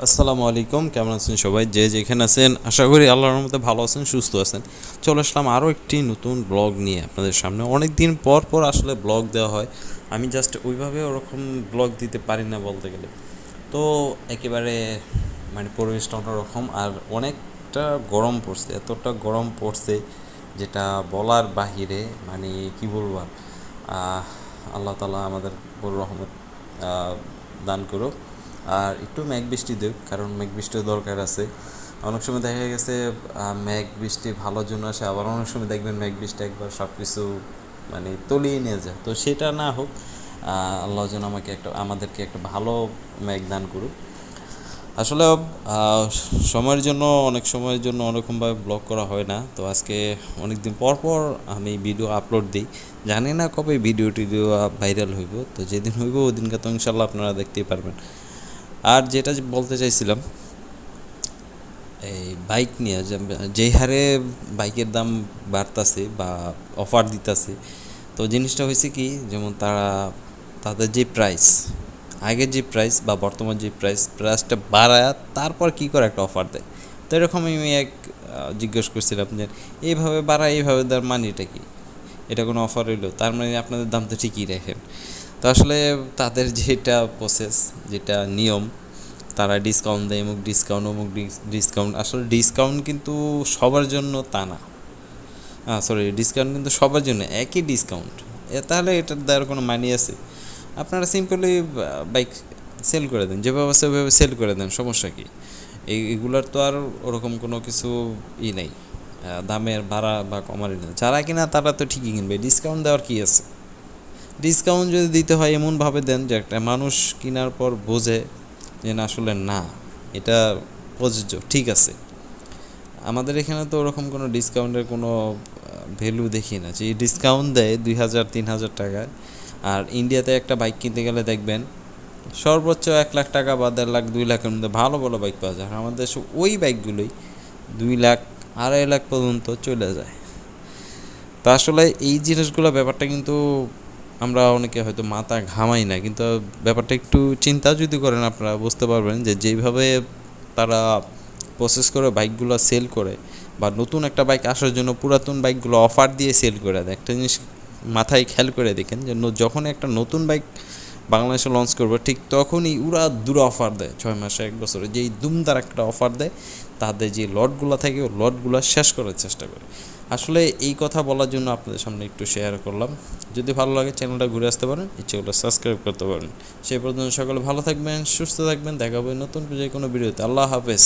আসসালামু আলাইকুম, কেমন আছেন সবাই? যে যেখানে আছেন আশা করি আল্লাহর রহমতে ভালো আছেন, সুস্থ আছেন। চলে আসলাম আরও একটি নতুন ব্লগ নিয়ে আপনাদের সামনে। অনেক দিন পর পর আসলে ব্লগ দেওয়া হয়। আমি জাস্ট ওইভাবে ওরকম ব্লগ দিতে পারি না বলতে গেলে। তো একেবারে মানে পরিবেশটা অন্যরকম, আর অনেকটা গরম পড়ছে, এতটা গরম পড়ছে যেটা বলার বাহিরে। মানে কি বলবো আর, আল্লাহ তাআলা আমাদের বড় রহমত দান করুক। আর একটু মেঘ বৃষ্টি দেখ, কারণ মেঘ বৃষ্টির দরকার আছে। অনেক সময় দেখা গেছে মেঘ বৃষ্টি ভালোর জন্য আসে, আবার অনেক সময় দেখবেন মেঘ বৃষ্টি একবার সব কিছু মানে তলিয়ে নিয়ে যায়। তো সেটা না হোক, আল্লাহ যেন আমাদেরকে একটা ভালো মেঘ দান করুক। আসলে সময়ের জন্য অনেক সময়ের জন্য অনেকরকমভাবে ব্লগ করা হয় না। তো আজকে অনেক দিন পর পর আমি ভিডিও আপলোড দিই। জানি না কবে ভিডিও টিডিও ভাইরাল হইব, তো যেদিন হইব ওই দিনকে তো ইনশাল্লাহ আপনারা দেখতেই পারবেন। আর যেটা বলতে চাইছিলাম, এই বাইক নিয়ে যেই হারে বাইকের দাম বাড়তাছে বা অফার দিতেছে, তো জিনিসটা হয়েছে কি, যেমন তাদের যে প্রাইস, আগের যে প্রাইস বা বর্তমান যে প্রাইসটা বাড়ায় তারপর কি করে একটা অফার দেয়। তো এরকম আমি জিজ্ঞেস করছিলাম যে এইভাবে বাড়ায় এইভাবে দেওয়ার মানেটা কি? এটা কোনো অফার হইলো? তার মানে আপনাদের দাম তো ঠিকই রাখেন। তো আসলে তাদের যেটা প্রসেস, যেটা নিয়ম, তারা ডিসকাউন্ট দেয়, অমুক ডিসকাউন্ট। আসলে ডিসকাউন্ট কিন্তু সবার জন্য তা না। ডিসকাউন্ট কিন্তু সবার জন্য একই ডিসকাউন্ট। তাহলে এটার দেওয়ার কোনো মানে আছে? আপনারা সিম্পলি বাইক সেল করে দেন, যেভাবে আছে ওইভাবে সেল করে দেন, সমস্যা কি? এগুলার তো আর ওরকম কোনো কিছু নেই, দামের বাড়া বা কমার নেই। যারা কিনা তারা তো ঠিকই কিনবে, ডিসকাউন্ট দেওয়ার কি আছে? ডিসকাউন্ট যদি দিতে হয় এমনভাবে দেন যে একটা মানুষ কেনার পর বোঝে যে না, আসলে না, এটা প্রযোজ্য, ঠিক আছে। আমাদের এখানে তো ওরকম কোনো ডিসকাউন্টের কোনো ভ্যালু দেখি না, যে ডিসকাউন্ট দেয় 2,000-3,000 টাকায়। আর ইন্ডিয়াতে একটা বাইক কিনতে গেলে দেখবেন সর্বোচ্চ 1 লাখ টাকা বা 1.5 লাখ 2 লাখের মধ্যে ভালো ভালো বাইক পাওয়া যায়। আমাদের দেশে ওই বাইকগুলোই 2 লাখ 2.5 লাখ পর্যন্ত চলে যায়। তা আসলে এই জিনিসগুলো, ব্যাপারটা কিন্তু আমরা অনেকে হয়তো মাথা ঘামাই না, কিন্তু ব্যাপারটা একটু চিন্তা যদি করেন আপনারা বুঝতে পারবেন যে যেইভাবে তারা প্রসেস করে বাইকগুলো সেল করে, বা নতুন একটা বাইক আসার জন্য পুরাতন বাইকগুলো অফার দিয়ে সেল করে দেয়। একটা জিনিস মাথায় খেয়াল করে দেখেন যে যখন একটা নতুন বাইক বাংলাদেশে লঞ্চ করবে, ঠিক তখনই উড়া দূর অফার দেয়, 6 মাসে 1 বছরে যেই দুমদার একটা অফার দেয়, তাদের যে লটগুলো থাকে ওই লটগুলো শেষ করার চেষ্টা করে। আসলে এই কথা বলার জন্য আপনাদের সামনে একটু শেয়ার করলাম। যদি ভালো লাগে চ্যানেলটা ঘুরে আসতে পারেন, ইচ্ছে করলে সাবস্ক্রাইব করতে পারেন। সেই পর্যন্ত সকলে ভালো থাকবেন, সুস্থ থাকবেন। দেখা হবে নতুন যে কোনো ভিডিওতে। আল্লাহ হাফেজ।